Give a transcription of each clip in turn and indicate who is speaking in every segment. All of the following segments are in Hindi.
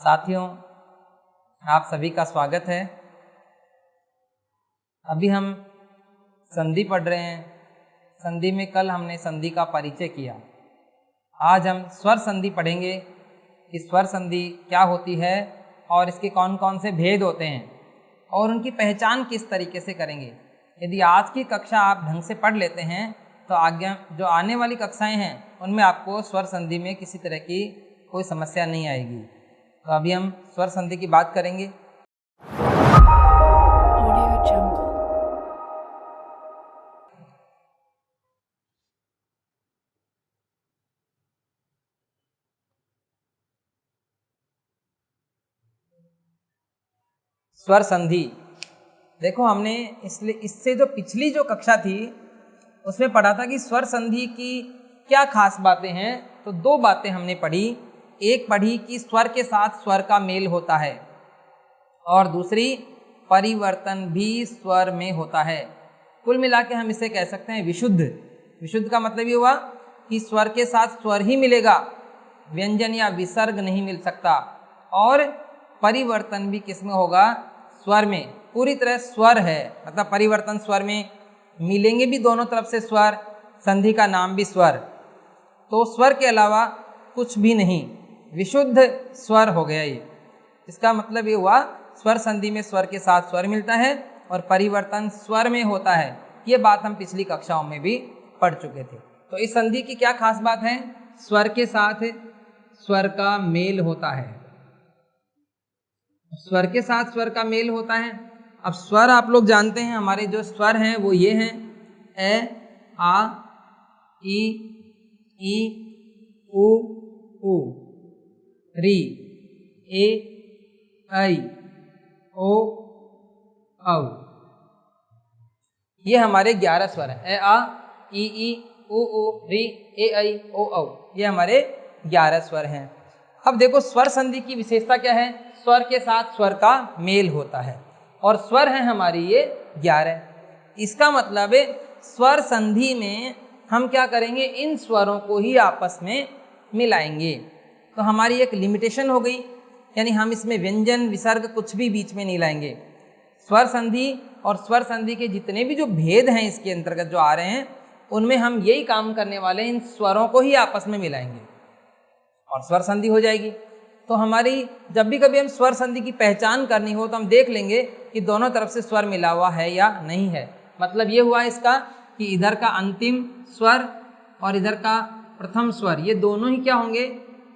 Speaker 1: साथियों, आप सभी का स्वागत है। अभी हम संधि पढ़ रहे हैं। संधि में कल हमने संधि का परिचय किया। आज हम स्वर संधि पढ़ेंगे कि स्वर संधि क्या होती है और इसके कौन कौन से भेद होते हैं और उनकी पहचान किस तरीके से करेंगे। यदि आज की कक्षा आप ढंग से पढ़ लेते हैं तो आगे जो आने वाली कक्षाएं हैं उनमें आपको स्वर संधि में किसी तरह की कोई समस्या नहीं आएगी। तो अभी हम स्वर संधि की बात करेंगे। स्वर संधि देखो, हमने इससे जो पिछली जो कक्षा थी उसमें पढ़ा था कि स्वर संधि की क्या खास बातें हैं। तो दो बातें हमने पढ़ी। एक पढ़ी कि स्वर के साथ स्वर का मेल होता है और दूसरी परिवर्तन भी स्वर में होता है। कुल मिला के हम इसे कह सकते हैं विशुद्ध। विशुद्ध का मतलब ये हुआ कि स्वर के साथ स्वर ही मिलेगा, व्यंजन या विसर्ग नहीं मिल सकता। और परिवर्तन भी किसमें होगा? स्वर में। पूरी तरह स्वर है, मतलब परिवर्तन स्वर में मिलेंगे भी दोनों तरफ से स्वर। संधि का नाम भी स्वर, तो स्वर के अलावा कुछ भी नहीं, विशुद्ध स्वर हो गया ये। इसका मतलब ये हुआ स्वर संधि में स्वर के साथ स्वर मिलता है और परिवर्तन स्वर में होता है। ये बात हम पिछली कक्षाओं में भी पढ़ चुके थे। तो इस संधि की क्या खास बात है? स्वर के साथ स्वर का मेल होता है। स्वर के साथ स्वर का मेल होता है। अब स्वर आप लोग जानते हैं, हमारे जो स्वर हैं वो ये हैं: ए, आ, ई, उ, री, ए, ऐ, ओ, औ। ये हमारे 11 स्वर हैं। ए, आ, ई, उ, री, ए, ऐ, ओ, औ। ये हमारे 11 स्वर हैं। अब देखो, स्वर संधि की विशेषता क्या है? स्वर के साथ स्वर का मेल होता है और स्वर है हमारी ये 11। इसका मतलब है स्वर संधि में हम क्या करेंगे? इन स्वरों को ही आपस में मिलाएंगे। तो हमारी एक लिमिटेशन हो गई, यानी हम इसमें व्यंजन विसर्ग कुछ भी बीच में नहीं लाएंगे। स्वर संधि और स्वर संधि के जितने भी जो भेद हैं इसके अंतर्गत जो आ रहे हैं, उनमें हम यही काम करने वाले हैं, इन स्वरों को ही आपस में मिलाएंगे और स्वर संधि हो जाएगी। तो हमारी जब भी कभी हम स्वर संधि की पहचान करनी हो तो हम देख लेंगे कि दोनों तरफ से स्वर मिला हुआ है या नहीं है। मतलब ये हुआ इसका कि इधर का अंतिम स्वर और इधर का प्रथम स्वर, ये दोनों ही क्या होंगे?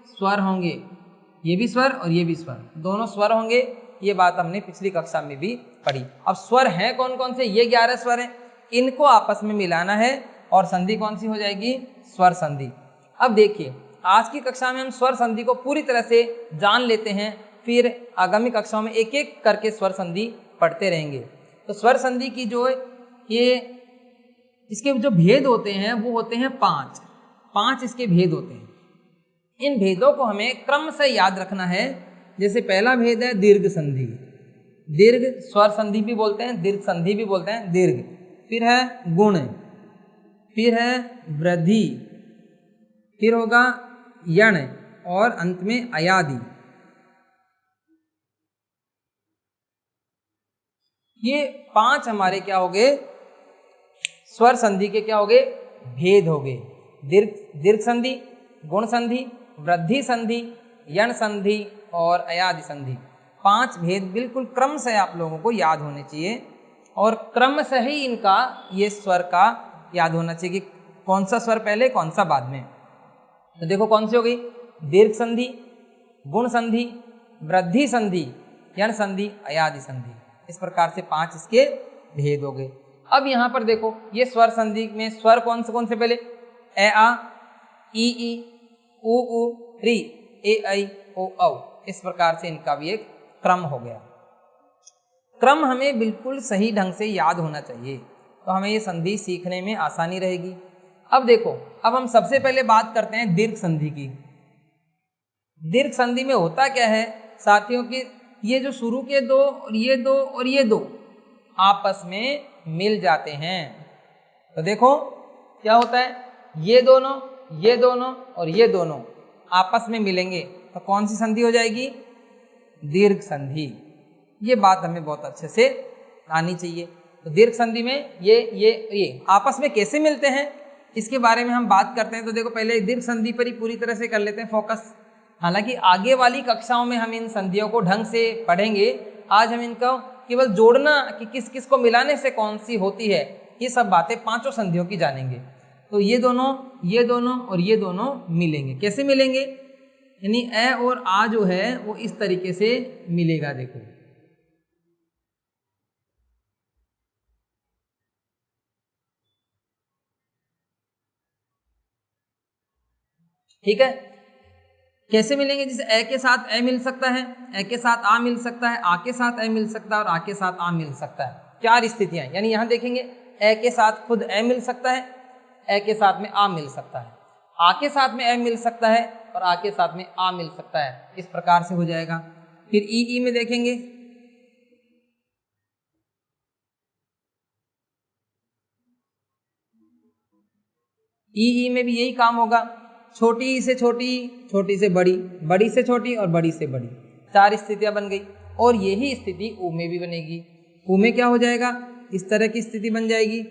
Speaker 1: स्वर होंगे। ये भी स्वर और ये भी स्वर, दोनों स्वर होंगे। ये बात हमने पिछली कक्षा में भी पढ़ी। अब स्वर हैं कौन कौन से? ये 11 स्वर हैं, इनको आपस में मिलाना है और संधि कौन सी हो जाएगी? स्वर संधि। अब देखिए, आज की कक्षा में हम स्वर संधि को पूरी तरह से जान लेते हैं, फिर आगामी कक्षाओं में एक एक करके स्वर संधि पढ़ते रहेंगे। तो स्वर संधि की जो ये इसके जो भेद होते हैं वो होते हैं 5 इसके भेद होते हैं। इन भेदों को हमें क्रम से याद रखना है। जैसे पहला भेद है दीर्घ संधि। दीर्घ स्वर संधि भी बोलते हैं, दीर्घ संधि भी बोलते हैं, दीर्घ। फिर है गुण, फिर है वृद्धि, फिर होगा यण और अंत में अयादि। ये 5 हमारे क्या हो गए? स्वर संधि के क्या हो गए? भेद हो गए। दीर्घ संधि, गुण संधि, वृद्धि संधि, यण संधि और अयादि संधि। 5 भेद बिल्कुल क्रम से आप लोगों को याद होने चाहिए और क्रम से ही इनका ये स्वर का याद होना चाहिए कि कौन सा स्वर पहले कौन सा बाद में। तो देखो कौन सी हो गई? दीर्घ संधि, गुण संधि, वृद्धि संधि, यण संधि, अयादि संधि। इस प्रकार से 5 इसके भेद हो गए। अब यहाँ पर देखो, ये स्वर संधि में स्वर कौन से पहले? ए, आ, ई, उ, री, ए, ऐ, ओ, औ। इस प्रकार से इनका भी एक क्रम हो गया। क्रम हमें बिल्कुल सही ढंग से याद होना चाहिए, तो हमें ये संधि सीखने में आसानी रहेगी। अब देखो, अब हम सबसे पहले बात करते हैं दीर्घ संधि की। दीर्घ संधि में होता क्या है साथियों कि ये जो शुरू के दो और ये दो और ये दो आपस में मिल जाते हैं। तो देखो क्या होता है, ये दोनों और ये दोनों आपस में मिलेंगे तो कौन सी संधि हो जाएगी? दीर्घ संधि। ये बात हमें बहुत अच्छे से आनी चाहिए। तो दीर्घ संधि में ये आपस में कैसे मिलते हैं इसके बारे में हम बात करते हैं। तो देखो पहले दीर्घ संधि पर ही पूरी तरह से कर लेते हैं फोकस। हालांकि आगे वाली कक्षाओं में हम इन संधियों को ढंग से पढ़ेंगे, आज हम इनको केवल जोड़ना कि किस किस को मिलाने से कौन सी होती है, ये सब बातें पांचों संधियों की जानेंगे। तो ये दोनों और ये दोनों मिलेंगे। कैसे मिलेंगे? यानी ए और आ जो है वो इस तरीके से मिलेगा। देखो ठीक है, कैसे मिलेंगे? जैसे ए के साथ ए मिल सकता है, ए के साथ आ मिल सकता है, आ के साथ ए मिल सकता है और आ के साथ आ मिल सकता है। चार स्थितियां, यानी यहां देखेंगे ए के साथ खुद ए मिल सकता है, ए के साथ में आ मिल सकता है, आ के साथ में ए मिल सकता है और आ के साथ में आ मिल सकता है। इस प्रकार से हो जाएगा। फिर ई में देखेंगे, ई में भी यही काम होगा। छोटी से छोटी, छोटी से बड़ी, बड़ी से छोटी और बड़ी से बड़ी। चार स्थितियां बन गई। और यही स्थिति ऊ में भी बनेगी। ऊ में क्या हो जाएगा? इस तरह की स्थिति बन जाएगी।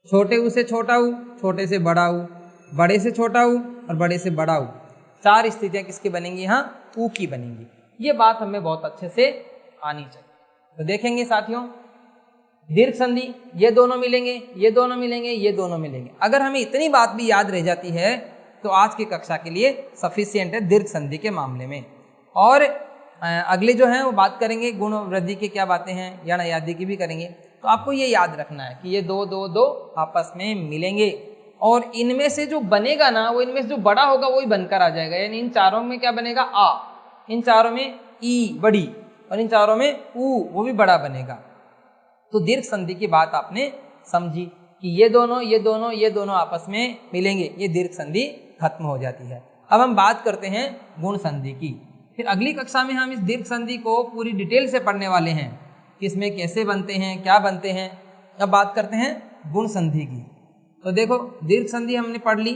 Speaker 1: छोटे ऊ से छोटा ऊ, छोटे से बड़ा ऊ, बड़े से छोटा ऊ और बड़े से बड़ा ऊ। चार स्थितियां किसकी बनेंगी? यहाँ ऊ की बनेंगी। ये बात हमें बहुत अच्छे से आनी चाहिए। तो देखेंगे साथियों, दीर्घ संधि ये दोनों मिलेंगे, ये दोनों मिलेंगे, ये दोनों मिलेंगे। अगर हमें इतनी बात भी याद रह जाती है तो आज की कक्षा के लिए सफिशिएंट है दीर्घ संधि के मामले में। और अगले जो है वो बात करेंगे गुण वृद्धि की क्या बातें हैं, या यादी की भी करेंगे। तो आपको ये याद रखना है कि ये दो दो दो आपस में मिलेंगे और इनमें से जो बनेगा ना, वो इनमें से जो बड़ा होगा वही बनकर आ जाएगा। यानी इन चारों में क्या बनेगा? आ। इन चारों में ई बड़ी और इन चारों में ऊ, वो भी बड़ा बनेगा। तो दीर्घ संधि की बात आपने समझी कि ये दोनों आपस में मिलेंगे, ये दीर्घ संधि खत्म हो जाती है। अब हम बात करते हैं गुण संधि की। फिर अगली कक्षा में हम इस दीर्घ संधि को पूरी डिटेल से पढ़ने वाले हैं कि इसमें कैसे बनते हैं, क्या बनते हैं। अब बात करते हैं गुण संधि की। तो देखो दीर्घ संधि हमने पढ़ ली,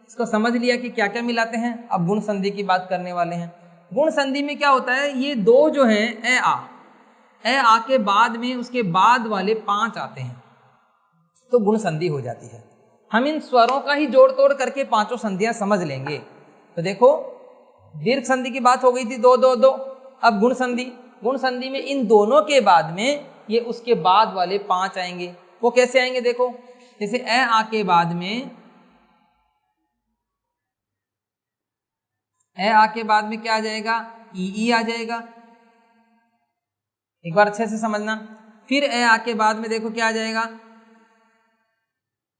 Speaker 1: इसको समझ लिया कि क्या क्या मिलाते हैं। अब गुण संधि की बात करने वाले हैं। गुण संधि में क्या होता है? ये दो जो है ए आ के बाद में उसके बाद वाले पांच आते हैं तो गुण संधि हो जाती है। हम इन स्वरों का ही जोड़ तोड़ करके पांचों संधियां समझ लेंगे। तो देखो दीर्घ संधि की बात हो गई थी, दो दो दो। अब गुण संधि में इन दोनों के बाद में ये उसके बाद वाले पांच आएंगे। वो कैसे आएंगे? देखो जैसे ए आ के बाद में क्या आ जाएगा? ई आ जाएगा। एक बार अच्छे से समझना। फिर ए आ के बाद में देखो क्या आ जाएगा?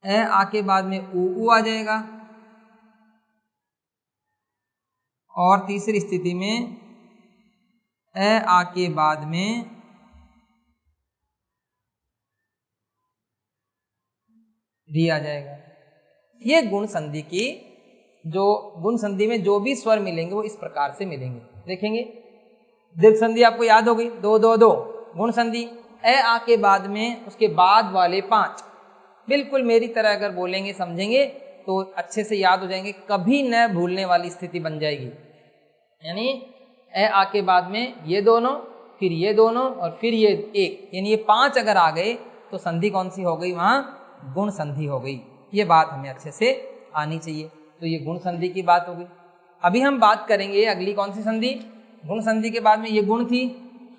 Speaker 1: ए आ के बाद में ऊ आ जाएगा। और तीसरी स्थिति में ए आ के बाद में री आ जाएगा। ये गुण संधि में जो भी स्वर मिलेंगे वो इस प्रकार से मिलेंगे। देखेंगे दीर्घ संधि आपको याद हो गई, दो दो दो। गुण संधि ए आ के बाद में उसके बाद वाले पांच, बिल्कुल मेरी तरह अगर बोलेंगे समझेंगे तो अच्छे से याद हो जाएंगे, कभी न भूलने वाली स्थिति बन जाएगी। यानी ए आ के बाद में ये दोनों, फिर ये दोनों और फिर ये एक, यानी ये पांच अगर आ गए तो संधि कौन सी हो गई? वहां गुण संधि हो गई। ये बात हमें अच्छे से आनी चाहिए। तो ये गुण संधि की बात हो गई। अभी हम बात करेंगे अगली कौन सी संधि? गुण संधि के बाद में ये गुण थी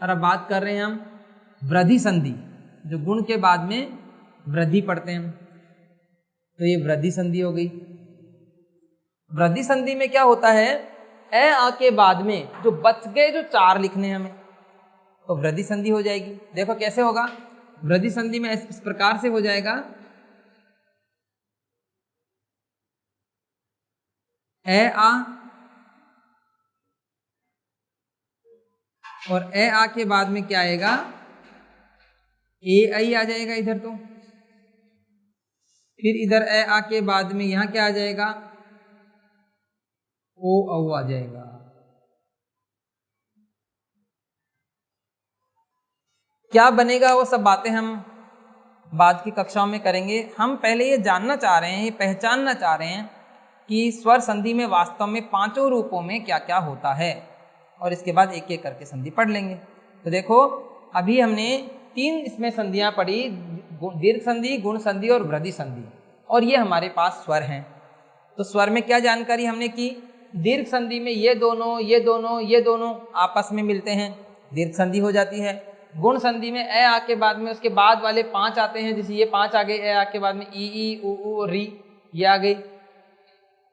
Speaker 1: और अब बात कर रहे हैं हम वृद्धि संधि। जो गुण के बाद में वृद्धि पढ़ते हैं तो ये वृद्धि संधि हो गई। वृद्धि संधि में क्या होता है? ए आ के बाद में जो बच गए जो चार लिखने हैं हमें, तो वृद्धि संधि हो जाएगी। देखो कैसे होगा? वृद्धि संधि में इस प्रकार से हो जाएगा, ए आ और ए आ के बाद में क्या आएगा? ए आई आ जाएगा इधर। तो फिर इधर ए आ के बाद में यहां क्या आ जाएगा? ओ औ आ जाएगा। क्या बनेगा वो सब बातें हम बाद की कक्षाओं में करेंगे। हम पहले ये जानना चाह रहे हैं, ये पहचानना चाह रहे हैं कि स्वर संधि में वास्तव में पांचों रूपों में क्या क्या होता है, और इसके बाद एक एक करके संधि पढ़ लेंगे। तो देखो अभी हमने 3 इसमें संधियां पढ़ी, दीर्घ संधि, गुण संधि और वृद्धि संधि, और ये हमारे पास स्वर हैं। तो स्वर में क्या जानकारी हमने की, दीर्घ संधि में ये दोनों आपस में मिलते हैं, दीर्घ संधि हो जाती है। गुण संधि में ए आ के बाद में उसके बाद वाले 5 आते हैं, जैसे ये 5 आ गए, ए आ के बाद में ई ऊ और री, ये आ गई,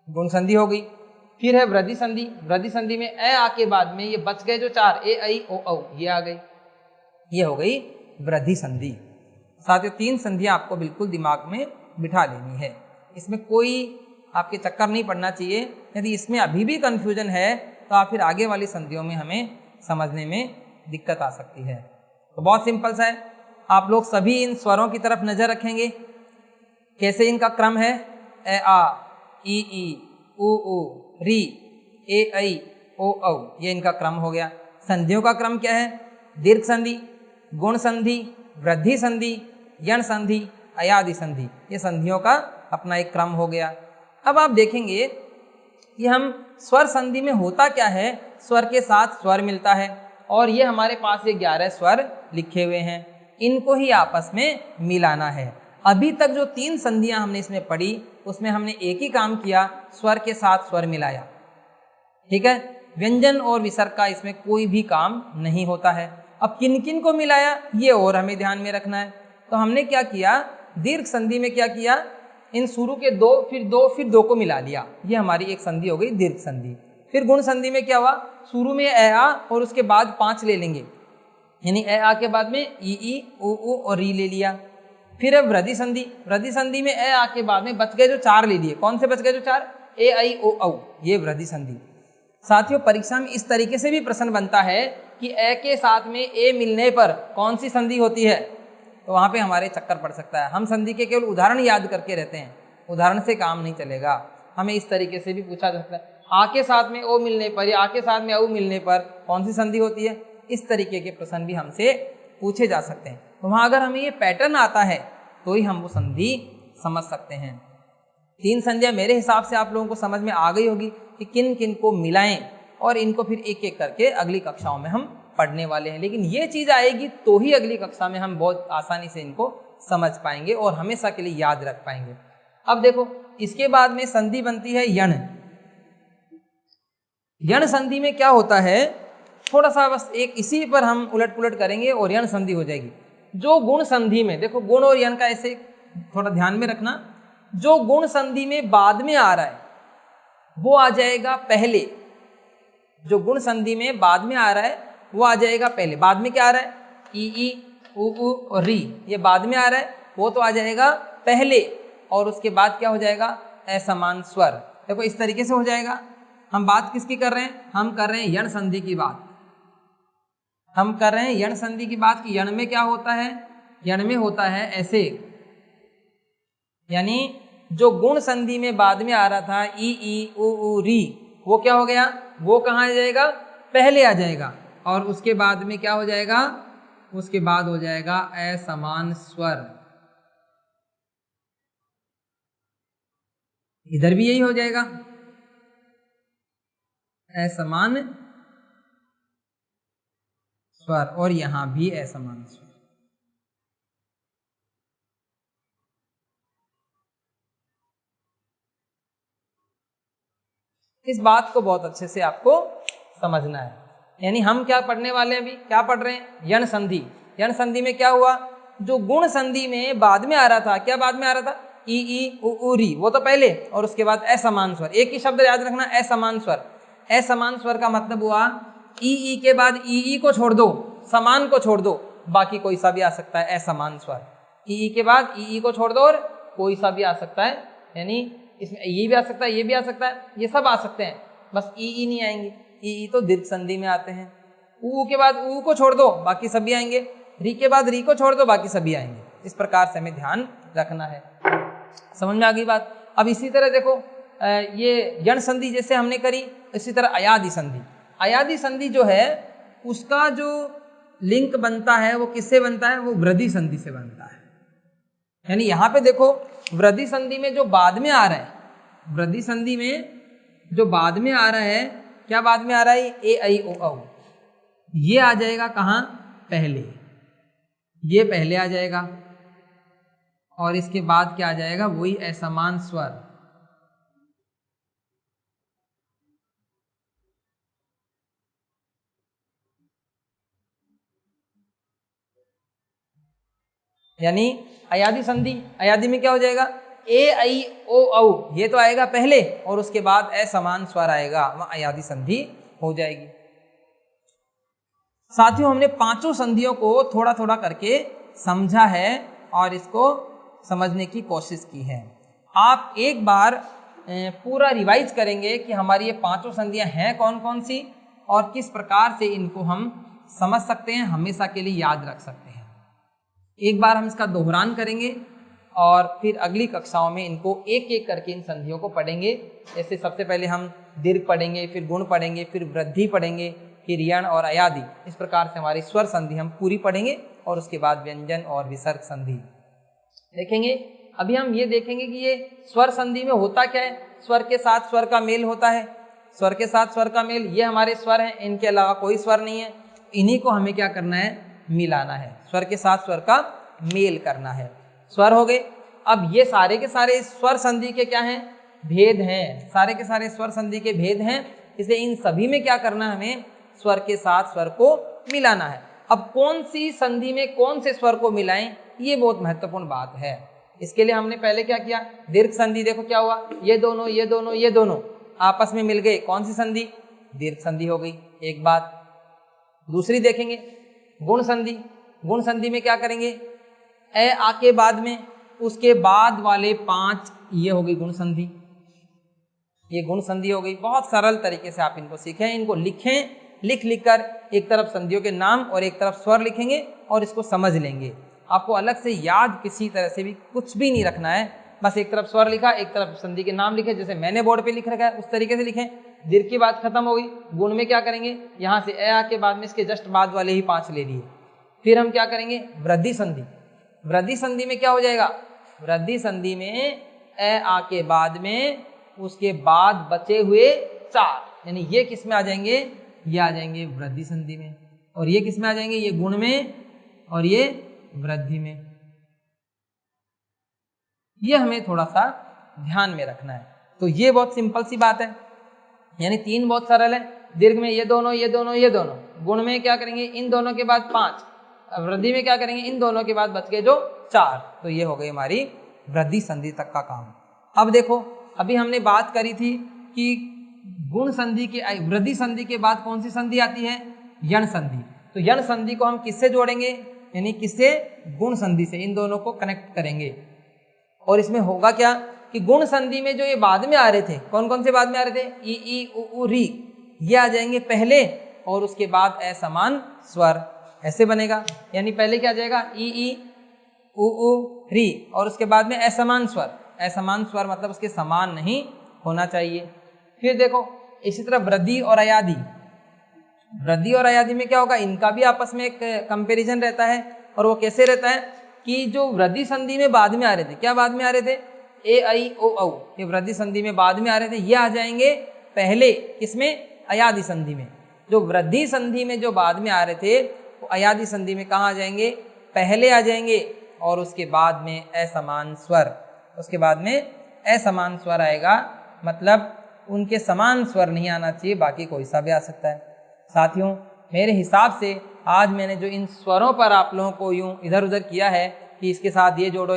Speaker 1: गुण संधि हो गई। फिर है वृद्धि संधि, वृद्धि संधि में ए आ के बाद में ये बच गए जो 4, ए ऐ ओ औ, ये आ गई, ये हो गई वृद्धि संधि। साथियों 3 संधियां आपको बिल्कुल दिमाग में बिठा लेनी है, इसमें कोई आपके चक्कर नहीं पड़ना चाहिए। यदि इसमें अभी भी कंफ्यूजन है तो आप फिर आगे वाली संधियों में हमें समझने में दिक्कत आ सकती है। तो बहुत सिंपल सा है, आप लोग सभी इन स्वरों की तरफ नजर रखेंगे, कैसे इनका क्रम है, ए आ, ई ऊ री, ए ऐ ओ औ, ये इनका क्रम हो गया। संधियों का क्रम क्या है, दीर्घ संधि, गुण संधि, वृद्धि संधि, यण संधि, अयादि संधि, ये संधियों का अपना एक क्रम हो गया। अब आप देखेंगे कि हम स्वर संधि में होता क्या है, स्वर के साथ स्वर मिलता है, और ये हमारे पास ये 11 स्वर लिखे हुए हैं, इनको ही आपस में मिलाना है। अभी तक जो 3 संधियां हमने इसमें पढ़ी उसमें हमने एक ही काम किया, स्वर के साथ स्वर मिलाया, ठीक है। व्यंजन और विसर्ग का इसमें कोई भी काम नहीं होता है। अब किन किन को मिलाया ये और हमें ध्यान में रखना है। तो हमने क्या किया, दीर्घ संधि में क्या किया, इन शुरू के 2 फिर 2 को मिला लिया, ये हमारी एक संधि हो गई दीर्घ संधि। फिर गुण संधि में क्या हुआ, शुरू में ए आ और उसके बाद 5 ले लेंगे, यानी ए आ के बाद में ई ऊ और री ले लिया। फिर है वृद्धि संधि, वृद्धि संधि में ए आ के बाद में बच गए जो 4 ले लिए, कौन से बच गए जो 4, ए ऐ ओ औ, ये वृद्धि संधि। साथियों परीक्षा में इस तरीके से भी प्रश्न बनता है कि ए के साथ में ए मिलने पर कौन सी संधि होती है, तो वहां पे हमारे चक्कर पड़ सकता है। हम संधि के केवल उदाहरण याद करके रहते हैं, उदाहरण से काम नहीं चलेगा, हमें इस तरीके से भी पूछा जा सकता है, आ के साथ में ओ मिलने पर या आ के साथ में औ मिलने पर कौन सी संधि होती है, इस तरीके के प्रश्न भी हमसे पूछे जा सकते हैं। तो वहां अगर हमें ये पैटर्न आता है तो ही हम वो संधि समझ सकते हैं। 3 संधियां मेरे हिसाब से आप लोगों को समझ में आ गई होगी कि किन किन को मिलाएं, और इनको फिर एक एक करके अगली कक्षाओं में हम पढ़ने वाले हैं। लेकिन ये चीज आएगी तो ही अगली कक्षा में हम बहुत आसानी से इनको समझ पाएंगे और हमेशा के लिए याद रख पाएंगे। अब देखो इसके बाद में संधि बनती है यण। यण संधि में क्या होता है, थोड़ा सा बस एक इसी पर हम उलट पुलट करेंगे और यण संधि हो जाएगी। जो गुण संधि में, देखो गुण और यण का ऐसे थोड़ा ध्यान में रखना, जो गुण संधि में बाद में आ रहा है वो आ जाएगा पहले, जो गुण संधि में बाद में आ रहा है वो आ जाएगा पहले। बाद में क्या आ रहा है, ई ऊ और री, ये बाद में आ रहा है, वो तो आ जाएगा पहले, और उसके बाद क्या हो जाएगा, असमान स्वर। देखो इस तरीके से हो जाएगा। हम बात किसकी कर रहे हैं, हम कर रहे हैं यण संधि की बात, हम कर रहे हैं यण संधि की बात कि यण में क्या होता है, यण में होता है ऐसे, यानी जो गुण संधि में बाद में आ रहा था ई ऊ री, वो क्या हो गया, वो कहाँ आ जाएगा, पहले आ जाएगा, और उसके बाद में क्या हो जाएगा, उसके बाद हो जाएगा असमान स्वर। इधर भी यही हो जाएगा असमान स्वर, और यहां भी असमान स्वर। इस बात को बहुत अच्छे से आपको समझना है। यानी हम क्या पढ़ने वाले हैं, अभी क्या पढ़ रहे हैं, यण संधि। यण संधि में क्या हुआ, जो गुण संधि में बाद में आ रहा था, क्या बाद में आ रहा था, ई ऊ री, वो तो पहले, और उसके बाद असमान स्वर। एक ही शब्द याद रखना, असमान स्वर। असमान स्वर का मतलब हुआ ई के बाद ई को छोड़ दो, समान को छोड़ दो, बाकी कोई सा भी आ सकता है असमान स्वर। ई के बाद ई को छोड़ दो और कोई सा भी आ सकता है, यानी इसमें ये भी आ सकता है, ये भी आ सकता है, ये सब आ सकते हैं, बस ई नहीं आएंगे। ई तो दीर्घ संधि में आते हैं। ऊ के बाद ऊ को छोड़ दो, बाकी सभी आएंगे। री के बाद री को छोड़ दो, बाकी सभी आएंगे। इस प्रकार से हमें ध्यान रखना है। समझ में आ गई बात। अब इसी तरह देखो ये यण संधि जैसे हमने करी, इसी तरह अयादि संधि। अयादि संधि जो है उसका जो लिंक बनता है वो किससे बनता है, वो वृद्धि संधि से बनता है। यानी यहाँ पे देखो वृद्धि संधि में जो बाद में आ रहा है वृद्धि संधि में जो बाद में आ रहा है, क्या बाद में आ रहा है, ए आई ओ औ, ये आ जाएगा कहाँ, पहले, ये पहले आ जाएगा और इसके बाद क्या आ जाएगा, वही असमान स्वर। यानी अयादी संधि, अयादी में क्या हो जाएगा, ए आई ओ औ, ये तो आएगा पहले और उसके बाद असमान स्वर आएगा, वह अयादी संधि हो जाएगी। साथियों, हमने पांचों संधियों को थोड़ा थोड़ा करके समझा है और इसको समझने की कोशिश की है। आप एक बार पूरा रिवाइज करेंगे कि हमारी ये पांचों संधियां हैं कौन कौन सी और किस प्रकार से इनको हम समझ सकते हैं, हमेशा के लिए याद रख सकते हैं। एक बार हम इसका दोहरान करेंगे और फिर अगली कक्षाओं में इनको एक एक करके इन संधियों को पढ़ेंगे। जैसे सबसे पहले हम दीर्घ पढ़ेंगे, फिर गुण पढ़ेंगे, फिर वृद्धि पढ़ेंगे, फिर यण और अयादी। इस प्रकार से हमारी स्वर संधि हम पूरी पढ़ेंगे और उसके बाद व्यंजन और विसर्ग संधि देखेंगे। अभी हम ये देखेंगे कि ये स्वर संधि में होता क्या है। स्वर के साथ स्वर का मेल होता है, स्वर के साथ स्वर का मेल, ये हमारे स्वर हैं, इनके अलावा कोई स्वर नहीं है। इन्हीं को हमें क्या करना है, मिलाना है, स्वर के साथ स्वर का मेल करना है। स्वर हो गए। अब ये सारे के सारे स्वर संधि के क्या हैं, भेद हैं, सारे के सारे स्वर संधि के भेद हैं। इसलिए इन सभी में क्या करना है, हमें स्वर के साथ स्वर को मिलाना है। अब कौन सी संधि में कौन से स्वर को मिलाएं, ये बहुत महत्वपूर्ण बात है। इसके लिए हमने पहले क्या किया, दीर्घ संधि, देखो क्या हुआ, ये दोनों ये दोनों ये दोनों आपस में मिल गए, कौन सी संधि, दीर्घ संधि हो गई, एक बात। दूसरी देखेंगे गुण संधि। गुण संधि में क्या करेंगे, ए आ के बाद में उसके बाद वाले 5, ये हो गई गुण संधि, ये गुण संधि हो गई। बहुत सरल तरीके से आप इनको सीखें, इनको लिखें, लिख लिख कर एक तरफ संधियों के नाम और एक तरफ स्वर लिखेंगे और इसको समझ लेंगे। आपको अलग से याद किसी तरह से भी कुछ भी नहीं रखना है, बस एक तरफ स्वर लिखा, एक तरफ संधि के नाम लिखे, जैसे मैंने बोर्ड पे लिख रखा है उस तरीके से लिखें। दीर्घ की बात खत्म हो गई। गुण में क्या करेंगे, यहाँ से ए आ के बाद में इसके जस्ट बाद वाले ही 5 ले लिए। फिर हम क्या करेंगे, वृद्धि संधि। वृद्धि संधि में क्या हो जाएगा, वृद्धि संधि में ए आ के बाद में उसके बाद बचे हुए 4, यानी ये किस में आ जाएंगे, ये आ जाएंगे वृद्धि संधि में, और ये किस में आ जाएंगे, ये गुण में और ये वृद्धि में। ये हमें थोड़ा सा ध्यान में रखना है। तो ये बहुत सिंपल सी बात है, यानी 3 बहुत सरल है। दीर्घ में ये दोनों ये दोनों ये दोनों, गुण में क्या करेंगे, इन दोनों के बाद 5, वृद्धि में क्या करेंगे, इन दोनों के बाद बच गए जो 4। तो ये हो गई हमारी वृद्धि संधि तक का काम। अब देखो, अभी हमने बात करी थी कि गुण संधि के वृद्धि संधि के बाद कौन सी संधि आती है, यण संधि। तो यण संधि को हम किससे जोड़ेंगे, यानी किससे, गुण संधि से, इन दोनों को कनेक्ट करेंगे। और इसमें होगा क्या कि गुण संधि में जो ये बाद में आ रहे थे, कौन कौन से बाद में आ रहे थे, ई ई उ उ री, ये आ जाएंगे पहले और उसके बाद असमान स्वर, ऐसे बनेगा। यानी पहले क्या आ जाएगा, ई ई उ उ री और उसके बाद में असमान स्वर। असमान स्वर मतलब उसके समान नहीं होना चाहिए। फिर देखो इसी तरह वृद्धि और अयादी। वृद्धि और अयादी में क्या होगा, इनका भी आपस में एक कंपैरिजन रहता है। और वो कैसे रहता है कि जो वृद्धि संधि में बाद में आ रहे थे, क्या बाद में आ रहे थे, ए आई ओ औ, ये वृद्धि संधि में बाद में आ रहे थे, ये आ जाएंगे पहले किसमें, अयादी संधि में। जो वृद्धि संधि में जो बाद में आ रहे थे वो अयादी संधि में कहाँ आ जाएंगे, पहले आ जाएंगे और उसके बाद में असमान स्वर, उसके बाद में असमान स्वर आएगा, मतलब उनके समान स्वर नहीं आना चाहिए, बाकी कोई सा भी आ सकता है। साथियों, मेरे हिसाब से आज मैंने जो इन स्वरों पर आप लोगों को यूं इधर उधर किया है कि इसके साथ ये जोड़ो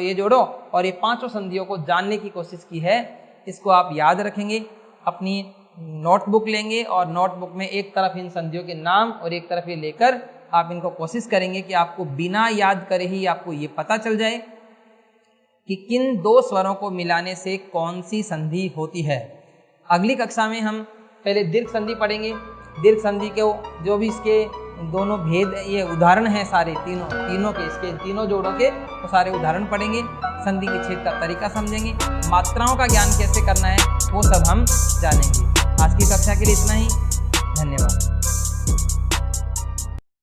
Speaker 1: और ये 5 संधियों को जानने की कोशिश की है, इसको आप याद रखेंगे। अपनी नोटबुक लेंगे और नोटबुक में एक तरफ इन संधियों के नाम और एक तरफ ये लेकर आप इनको कोशिश करेंगे कि आपको बिना याद करे ही आपको ये पता चल जाए कि किन 2 स्वरों को मिलाने से कौन सी संधि होती है। अगली कक्षा में हम पहले दीर्घ संधि पढ़ेंगे। दीर्घ संधि के जो भी इसके दोनों भेद, ये उदाहरण हैं सारे तीनों के, इसके तीनों जोड़ों के वो सारे उदाहरण पढ़ेंगे। संधि के छेद का तरीका समझेंगे, मात्राओं का ज्ञान कैसे करना है वो सब हम जानेंगे। आज की कक्षा के लिए इतना ही, धन्यवाद।